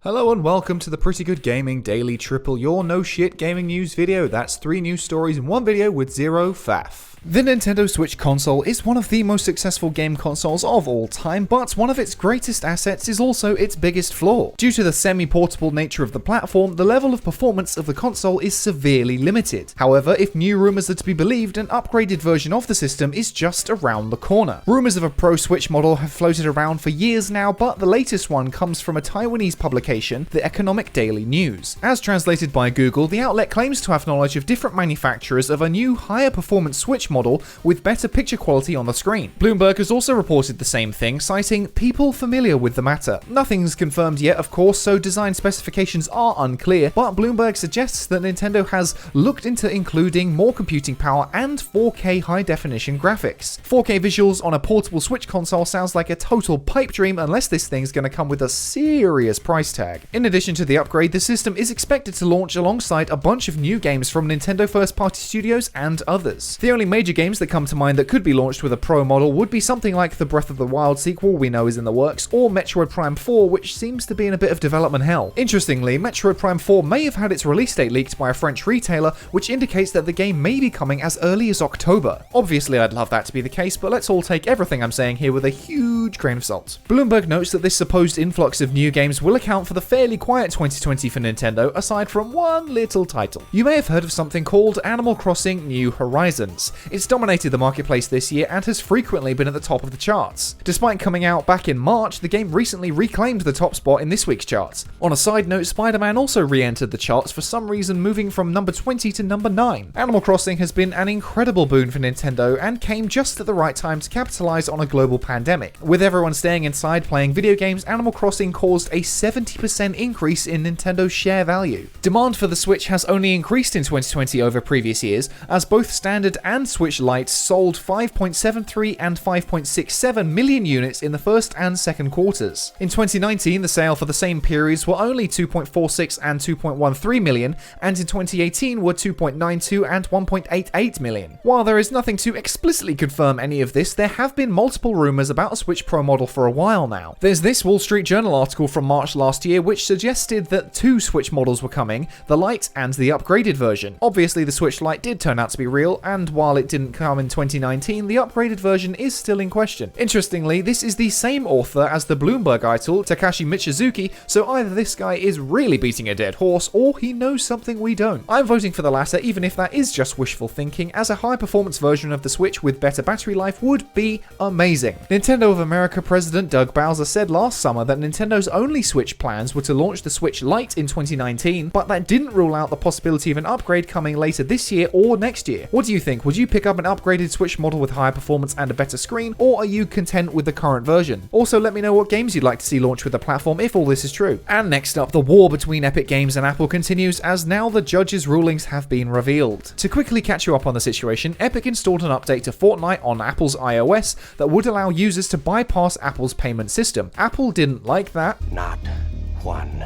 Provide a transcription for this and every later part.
Hello and welcome to the Pretty Good Gaming Daily Triple, your no shit gaming news video. That's 3 news stories in one video with zero faff. The Nintendo Switch console is one of the most successful game consoles of all time, but one of its greatest assets is also its biggest flaw. Due to the semi-portable nature of the platform, the level of performance of the console is severely limited. However, if new rumors are to be believed, an upgraded version of the system is just around the corner. Rumors of a Pro Switch model have floated around for years now, but the latest one comes from a Taiwanese publication, the Economic Daily News. As translated by Google, the outlet claims to have knowledge of different manufacturers of a new, higher performance Switch model with better picture quality on the screen. Bloomberg has also reported the same thing, citing people familiar with the matter. Nothing's confirmed yet, of course, so design specifications are unclear, but Bloomberg suggests that Nintendo has looked into including more computing power and 4K high-definition graphics. 4K visuals on a portable Switch console sounds like a total pipe dream unless this thing's going to come with a serious price tag. In addition to the upgrade, the system is expected to launch alongside a bunch of new games from Nintendo first-party studios and others. The only major games that come to mind that could be launched with a Pro model would be something like the Breath of the Wild sequel we know is in the works, or Metroid Prime 4, which seems to be in a bit of development hell. Interestingly, Metroid Prime 4 may have had its release date leaked by a French retailer, which indicates that the game may be coming as early as October. Obviously, I'd love that to be the case, but let's all take everything I'm saying here with a huge grain of salt. Bloomberg notes that this supposed influx of new games will account for the fairly quiet 2020 for Nintendo, aside from one little title. You may have heard of something called Animal Crossing New Horizons. It's dominated the marketplace this year and has frequently been at the top of the charts. Despite coming out back in March, the game recently reclaimed the top spot in this week's charts. On a side note, Spider-Man also re-entered the charts for some reason, moving from number 20 to number 9. Animal Crossing has been an incredible boon for Nintendo and came just at the right time to capitalize on a global pandemic. With everyone staying inside playing video games, Animal Crossing caused a 70% increase in Nintendo's share value. Demand for the Switch has only increased in 2020 over previous years, as both standard and Switch Lite sold 5.73 and 5.67 million units in the first and second quarters. In 2019, the sale for the same periods were only 2.46 and 2.13 million, and in 2018 were 2.92 and 1.88 million. While there is nothing to explicitly confirm any of this, there have been multiple rumors about a Switch Pro model for a while now. There's this Wall Street Journal article from March last year which suggested that 2 Switch models were coming, the Lite and the upgraded version. Obviously, the Switch Lite did turn out to be real, and while it didn't come in 2019, the upgraded version is still in question. Interestingly, this is the same author as the Bloomberg idol, Takashi Michizuki, so either this guy is really beating a dead horse, or he knows something we don't. I'm voting for the latter, even if that is just wishful thinking, as a high-performance version of the Switch with better battery life would be amazing. Nintendo of America President Doug Bowser said last summer that Nintendo's only Switch plans were to launch the Switch Lite in 2019, but that didn't rule out the possibility of an upgrade coming later this year or next year. What do you think? Would you pick up an upgraded Switch model with higher performance and a better screen, or are you content with the current version? Also, let me know what games you'd like to see launch with the platform if all this is true. And next up, the war between Epic Games and Apple continues, as now the judges' rulings have been revealed. To quickly catch you up on the situation, Epic installed an update to Fortnite on Apple's iOS that would allow users to bypass Apple's payment system. Apple didn't like that. Not one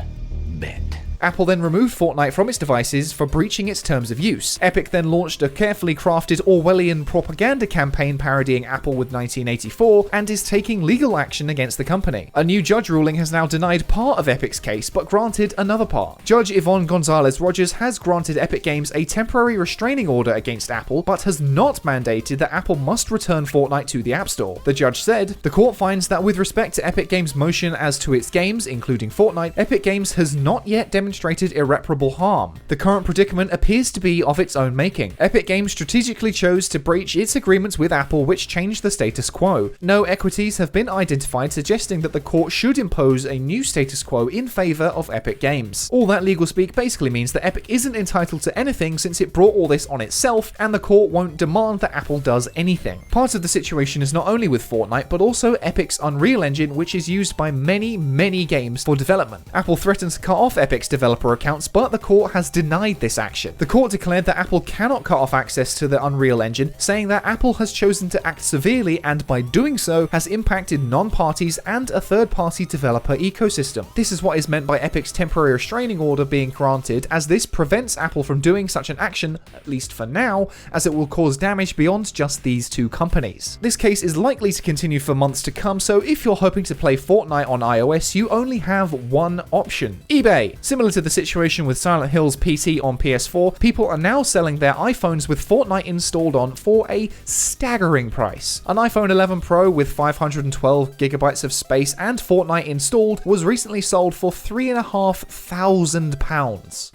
bit. Apple then removed Fortnite from its devices for breaching its terms of use. Epic then launched a carefully crafted Orwellian propaganda campaign parodying Apple with 1984 and is taking legal action against the company. A new judge ruling has now denied part of Epic's case but granted another part. Judge Yvonne Gonzalez-Rogers has granted Epic Games a temporary restraining order against Apple but has not mandated that Apple must return Fortnite to the App Store. The judge said, "The court finds that with respect to Epic Games' motion as to its games, including Fortnite, Epic Games has not yet demonstrated irreparable harm. The current predicament appears to be of its own making. Epic Games strategically chose to breach its agreements with Apple, which changed the status quo. No equities have been identified, suggesting that the court should impose a new status quo in favor of Epic Games." All that legal speak basically means that Epic isn't entitled to anything since it brought all this on itself, and the court won't demand that Apple does anything. Part of the situation is not only with Fortnite, but also Epic's Unreal Engine, which is used by many games for development. Apple threatens to cut off Epic's development developer accounts, but the court has denied this action. The court declared that Apple cannot cut off access to the Unreal Engine, saying that Apple has chosen to act severely and by doing so has impacted non-parties and a third-party developer ecosystem. This is what is meant by Epic's temporary restraining order being granted, as this prevents Apple from doing such an action, at least for now, as it will cause damage beyond just these two companies. This case is likely to continue for months to come, so if you're hoping to play Fortnite on iOS, you only have one option: eBay. Similar to the situation with Silent Hill's PT on PS4, people are now selling their iPhones with Fortnite installed on for a staggering price. An iPhone 11 Pro with 512 gigabytes of space and Fortnite installed was recently sold for £3,500.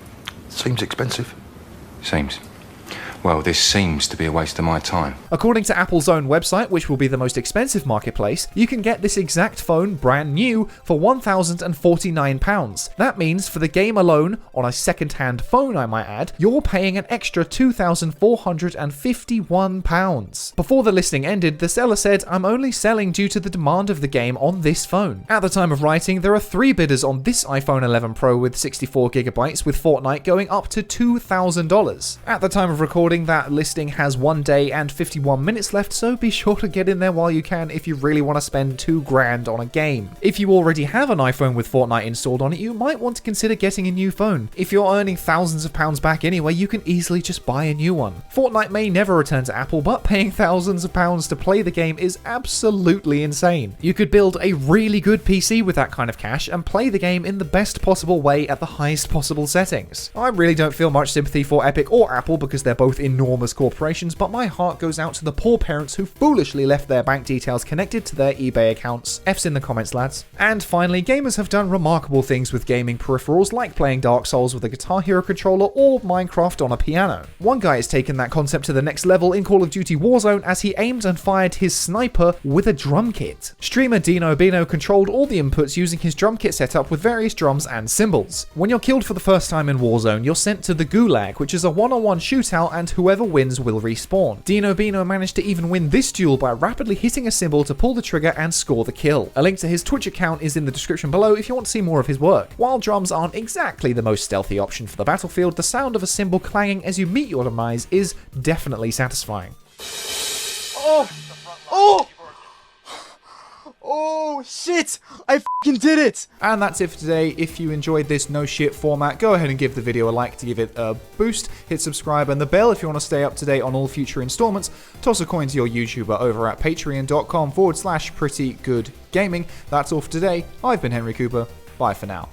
Seems expensive. Seems. Well, this seems to be a waste of my time. According to Apple's own website, which will be the most expensive marketplace, you can get this exact phone brand new for £1,049. That means for the game alone, on a second-hand phone I might add, you're paying an extra £2,451. Before the listing ended, the seller said, "I'm only selling due to the demand of the game on this phone." At the time of writing, there are 3 bidders on this iPhone 11 Pro with 64 gigabytes with Fortnite going up to $2,000. At the time of recording, that listing has 1 day and 51 minutes left, so be sure to get in there while you can if you really want to spend $2,000 on a game. If you already have an iPhone with Fortnite installed on it, you might want to consider getting a new phone. If you're earning thousands of pounds back anyway, you can easily just buy a new one. Fortnite may never return to Apple, but paying thousands of pounds to play the game is absolutely insane. You could build a really good PC with that kind of cash and play the game in the best possible way at the highest possible settings. I really don't feel much sympathy for Epic or Apple because they're both enormous corporations, but my heart goes out to the poor parents who foolishly left their bank details connected to their eBay accounts. F's in the comments, lads. And finally, gamers have done remarkable things with gaming peripherals, like playing Dark Souls with a Guitar Hero controller or Minecraft on a piano. One guy has taken that concept to the next level in Call of Duty Warzone as he aimed and fired his sniper with a drum kit. Streamer Dino Bino controlled all the inputs using his drum kit setup with various drums and cymbals. When you're killed for the first time in Warzone, you're sent to the Gulag, which is a one-on-one shootout, and whoever wins will respawn. Dino Bino managed to even win this duel by rapidly hitting a cymbal to pull the trigger and score the kill. A link to his Twitch account is in the description below if you want to see more of his work. While drums aren't exactly the most stealthy option for the battlefield, the sound of a cymbal clanging as you meet your demise is definitely satisfying. Oh! Oh! Oh shit! I f***ing did it! And that's it for today. If you enjoyed this no shit format, go ahead and give the video a like to give it a boost. Hit subscribe and the bell if you want to stay up to date on all future installments. Toss a coin to your YouTuber over at patreon.com/prettygoodgaming. That's all for today. I've been Henry Cooper. Bye for now.